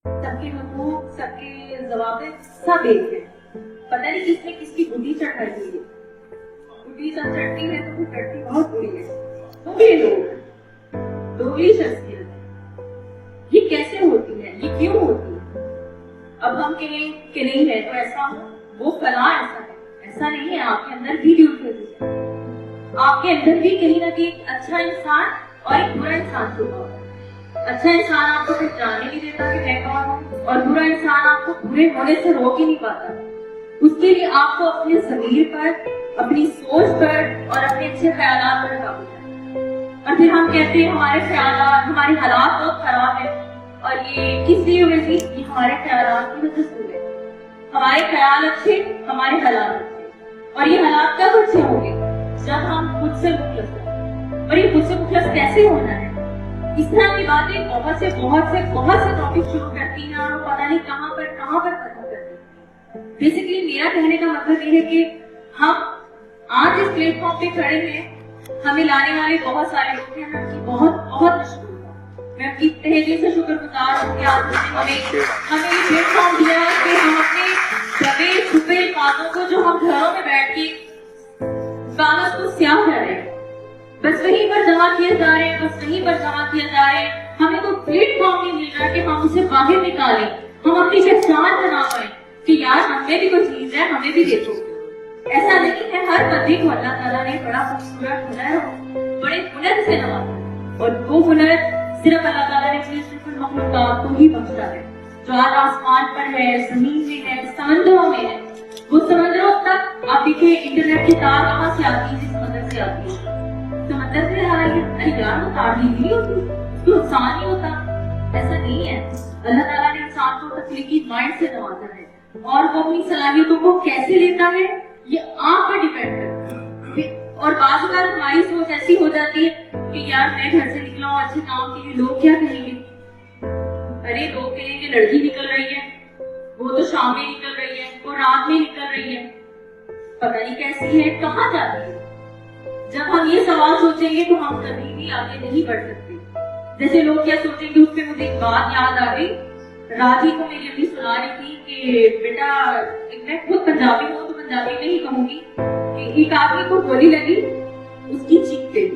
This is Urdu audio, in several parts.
سب کے حقوق، سب کے ضوابط سب ایک ہے. پتہ نہیں کس نے کس کی گڈی چڑھائی ہوئی ہے. گڈی جب چڑھتی ہے تو وہ چڑھتی بہت بری ہے. دوگلے لوگ، دوگلی شخصیت یہ کیسے ہوتی ہے، یہ کیوں ہوتی ہے؟ اب ہم کہیں کہ نہیں ہے تو ایسا ہو، وہ فلاں ایسا ہے. ایسا نہیں ہے، آپ کے اندر بھی ڈیوٹی ہے. آپ کے اندر بھی کہیں نہ کہیں ایک اچھا انسان اور ایک برا انسان چھپا ہوتا ہے. اچھا انسان آپ کو پہچانے نہیں دیتا کہ میں کون ہوں، اور برا انسان آپ کو برے ہونے سے روک ہی نہیں پاتا. اس کے لیے آپ کو اپنے ضمیر پر، اپنی سوچ پر اور اپنے اچھے خیالات پر قابو کرنا. اور پھر ہم کہتے ہیں ہمارے خیالات، ہمارے حالات بہت خراب ہیں، اور یہ کس لیے ہوئے گی؟ یہ ہمارے خیالات کی وجہ سے ہوئے. ہمارے خیال اچھے، ہمارے حالات اچھے. اور یہ حالات کب اچھے ہوں گے؟ جب ہم خود سے مخلص ہوں. اور یہ خود سے مخلص کیسے ہونا ہے؟ اس طرح کی باتیں بہت سے ٹاپک شروع کرتی ہیں اور پتہ نہیں کہاں پر ختم کرتی ہیں. بیسیکلی میرا کہنے کا مطلب یہ ہے کہ ہم آج اس پلیٹ فارم پہ کھڑے ہیں، ہمیں لانے والے بہت سارے لوگ ہیں. میں ان کی بہت شکر ہوں. میں ان کی تہہ دل سے شکر گزار ہوں کہ آج ہمیں یہ پلیٹ فارم دیا ہے کہ ہم اپنے دبے چھپے الفاظوں کو جو ہم گھروں میں بیٹھ کے کاغذ کو سیاہ کر رہے ہیں، بس وہیں پر جمع کیے جا رہے ہیں، بس وہیں پر جمع کیا جا رہے ہیں. ہمیں کوئی پلیٹ فارم نہیں مل رہا کہ ہم اسے باہر نکالیں، ہم اپنی پہچان بنا پائیں کہ یار ہم میں بھی کوئی چیز ہے، ہمیں بھی دیکھو. ایسا نہیں ہے، ہر بندے کو اللہ تعالیٰ نے بڑا خوبصورت ہنر بڑے ہنر سے نوازا ہے، اور وہ ہنر صرف اللہ تعالیٰ نے صرف مخلوقات کو ہی بخشا ہے. جو آج آسمان پر ہے، زمین میں ہے، سمندروں میں ہے. وہ سمندروں تک آپ دیکھیں انٹرنیٹ کی تار کہاں سے آتی ہے؟ سمندر سے آتی ہے. سمندر سے آ رہی ہے، ارے یار وہ تار نہیں ہوتی، اس کو نقصان نہیں ہوتا. ایسا نہیں ہے. اللہ تعالیٰ نے انسان کو تخلیقی مائنڈ سے نوازا ہے، اور وہ اپنی صلاحیتوں کو کیسے لیتا ہے یہ آپ پر ڈیپینڈ کرتا ہے. اور بعض بار ہماری سوچ ایسی ہو جاتی ہے کہ یار میں گھر سے نکلا ہوں اچھے کام کے لیے، لوگ کیا کہیں گے؟ ارے لوگ کہیں گے لڑکی نکل رہی ہے، وہ تو شام میں نکل رہی ہے، وہ رات میں نکل رہی ہے، پتہ نہیں کیسی ہے، کہاں جاتی ہے. جب ہم یہ سوال سوچیں گے تو ہم کبھی بھی آگے نہیں بڑھ سکتے. جیسے لوگ کیا سوچیں گے، اس پہ مجھے ایک بات یاد آ گئی. راجی کو میری امی سنا رہی تھی کہ بیٹا، میں خود پنجابی ہوں تو پنجابی میں ہی کہوں گی کہ ایک آدمی کو گولی لگی اس کی چیخ پہ،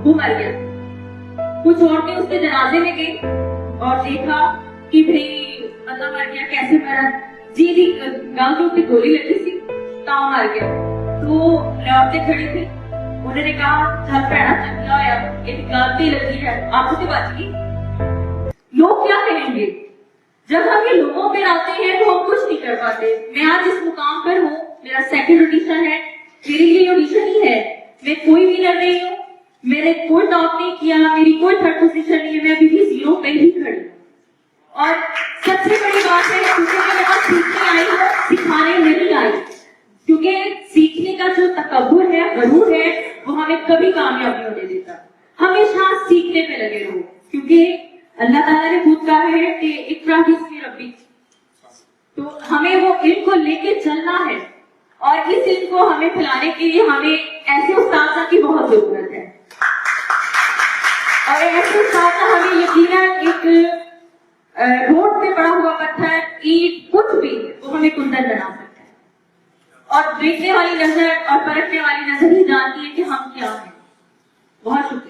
وہ مر گیا. کچھ عورتیں اس کے جنازے میں گئی اور دیکھا کہ بھئی مطلب مر گیا، کیسے مرا؟ جی گال تو اسے گولی لگی سی تا مر گیا. تو عورتیں کھڑی تھی، انہوں نے کہا چل پیڑا چنگا ہوا، ایک گل تے لگی ہے، آپ سے بچ گئی. لوگ کیا کہیں گے؟ جب ہم یہ لوگوں پہ آتے ہیں تو ہم کچھ نہیں کر پاتے. میں آج اس مقام پر ہوں، میرا سیکنڈ آڈیشن ہے. میرے لیے آڈیشن ہی ہے، میں کوئی بھی لڑ رہی ہوں، میں نے کوئی ٹاپ نہیں کیا، میری کوئی تھرڈ پوزیشن نہیں ہے، میں ابھی بھی زیرو پہ ہی کھڑی ہوں. اور سب سے بڑی بات ہے کیونکہ میں یہاں سیکھنے آئی ہوں، سکھانے نہیں آئی. کیونکہ سیکھنے کا جو تکبر ہے، غرور ہے، وہ ہمیں کبھی کامیاب نہیں ہونے دیتا. ہمیشہ سیکھنے پہ لگے رہو، کیونکہ اللہ تعالیٰ نے خود کہا ہے کہ اقرا باسم ربک، تو ہمیں وہ علم کو لے کے چلنا ہے. اور اس علم کو ہمیں پھیلانے کے لیے ہمیں ایسے اساتذہ کی بہت ضرورت ہے. اور ایسے اساتذہ ہمیں یقیناً ایک روڈ پہ پڑا ہوا پتھر، اینٹ، کچھ بھی وہ ہمیں کندن بنا سکتا ہے. اور دیکھنے والی نظر اور پرکھنے والی نظر ہی جانتی ہے کہ ہم کیا ہیں. بہت شکریہ.